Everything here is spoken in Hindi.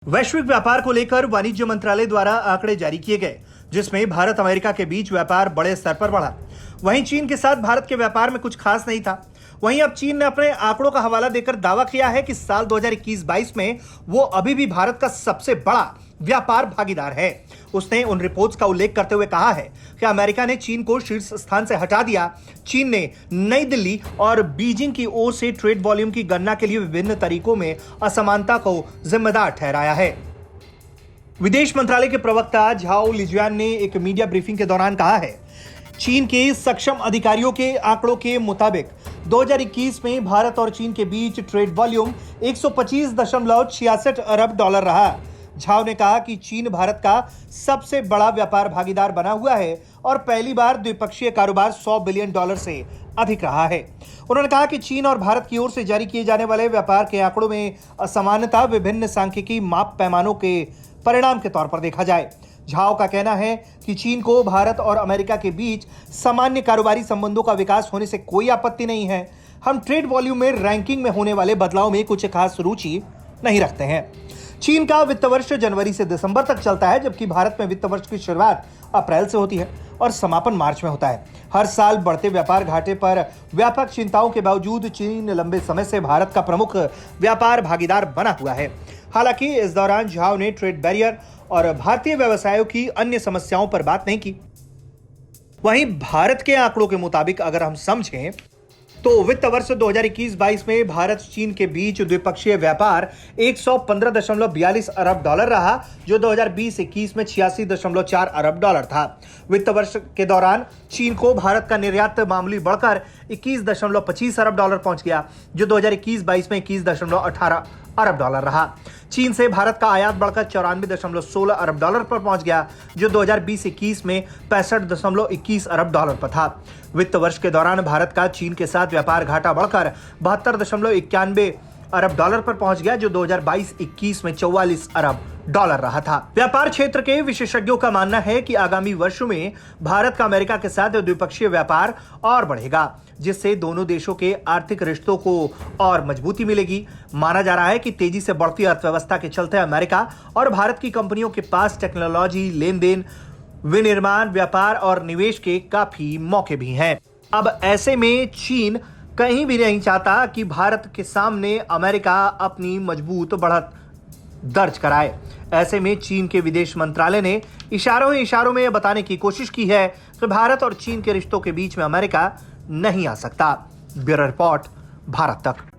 वैश्विक व्यापार को लेकर वाणिज्य मंत्रालय द्वारा आंकड़े जारी किए गए, जिसमें भारत अमेरिका के बीच व्यापार बड़े स्तर पर बढ़ा। वहीं चीन के साथ भारत के व्यापार में कुछ खास नहीं था। वहीं अब चीन ने अपने आंकड़ों का हवाला देकर दावा किया है कि साल 2021-22 में वो अभी भी भारत का सबसे बड़ा व्यापार भागीदार है। उसने उन रिपोर्ट्स का उल्लेख करते हुए कहा है कि अमेरिका ने चीन को शीर्ष स्थान से हटा दिया। चीन ने नई दिल्ली और बीजिंग की ओर से ट्रेड वॉल्यूम की गणना के लिए विभिन्न तरीकों में असमानता को जिम्मेदार ठहराया है। विदेश मंत्रालय के प्रवक्ता झाओ लिजियान ने एक मीडिया ब्रीफिंग के दौरान कहा है, चीन के सक्षम अधिकारियों के आंकड़ों के मुताबिक 2021 में भारत और चीन के बीच ट्रेड वॉल्यूम 125.66 अरब डॉलर रहा। झाओ ने कहा कि चीन भारत का सबसे बड़ा व्यापार भागीदार बना हुआ है और पहली बार द्विपक्षीय कारोबार $100 बिलियन से अधिक रहा है। उन्होंने कहा कि चीन और भारत की ओर से जारी किए जाने वाले व्यापार के आंकड़ों में असमानता विभिन्न सांख्यिकी माप पैमानों के परिणाम के तौर पर देखा जाए। झाओ का कहना है कि चीन को भारत और अमेरिका के बीच सामान्य कारोबारी संबंधों का विकास होने से कोई आपत्ति नहीं है। हम ट्रेड वॉल्यूम में रैंकिंग में होने वाले बदलाव में कुछ खास रुचि नहीं रखते हैं। चीन का वित्त वर्ष जनवरी से दिसंबर तक चलता है, जबकि भारत में वित्त वर्ष की शुरुआत अप्रैल से होती है और समापन मार्च में होता है। हर साल बढ़ते व्यापार घाटे पर व्यापक चिंताओं के बावजूद चीन लंबे समय से भारत का प्रमुख व्यापार भागीदार बना हुआ है। हालांकि इस दौरान झाओ ने ट्रेड बैरियर और भारतीय व्यवसायों की अन्य समस्याओं पर बात नहीं की। वहीं भारत के आंकड़ों के मुताबिक अगर हम समझें तो वित्त वर्ष 2021-22 में भारत चीन के बीच द्विपक्षीय व्यापार 115.42 अरब डॉलर रहा, जो 2020-21 में 86.4 अरब डॉलर था। वित्त वर्ष के दौरान चीन को भारत का निर्यात मामूली बढ़कर 21.25 अरब डॉलर पहुंच गया, जो 2021-22 में 21.18 अरब डॉलर रहा। चीन से भारत का आयात बढ़कर 94.16 अरब डॉलर पर पहुंच गया, जो 2020-21 में 65.21 अरब डॉलर पर था। वित्त वर्ष के दौरान भारत का चीन के साथ व्यापार घाटा बढ़कर 72.91 अरब डॉलर पर पहुंच गया, जो 2022-21 में 44 अरब डॉलर रहा था। व्यापार क्षेत्र के विशेषज्ञों का मानना है कि आगामी वर्षों में भारत का अमेरिका के साथ द्विपक्षीय व्यापार और बढ़ेगा, जिससे दोनों देशों के आर्थिक रिश्तों को और मजबूती मिलेगी। माना जा रहा है कि तेजी से बढ़ती अर्थव्यवस्था के चलते अमेरिका और भारत की कंपनियों के पास टेक्नोलॉजी, लेन देन, विनिर्माण, व्यापार और निवेश के काफी मौके भी हैं। अब ऐसे में चीन कहीं भी नहीं चाहता कि भारत के सामने अमेरिका अपनी मजबूत बढ़त दर्ज कराए। ऐसे में चीन के विदेश मंत्रालय ने इशारों में यह बताने की कोशिश की है कि भारत और चीन के रिश्तों के बीच में अमेरिका नहीं आ सकता। ब्यूरो रिपोर्ट, भारत तक।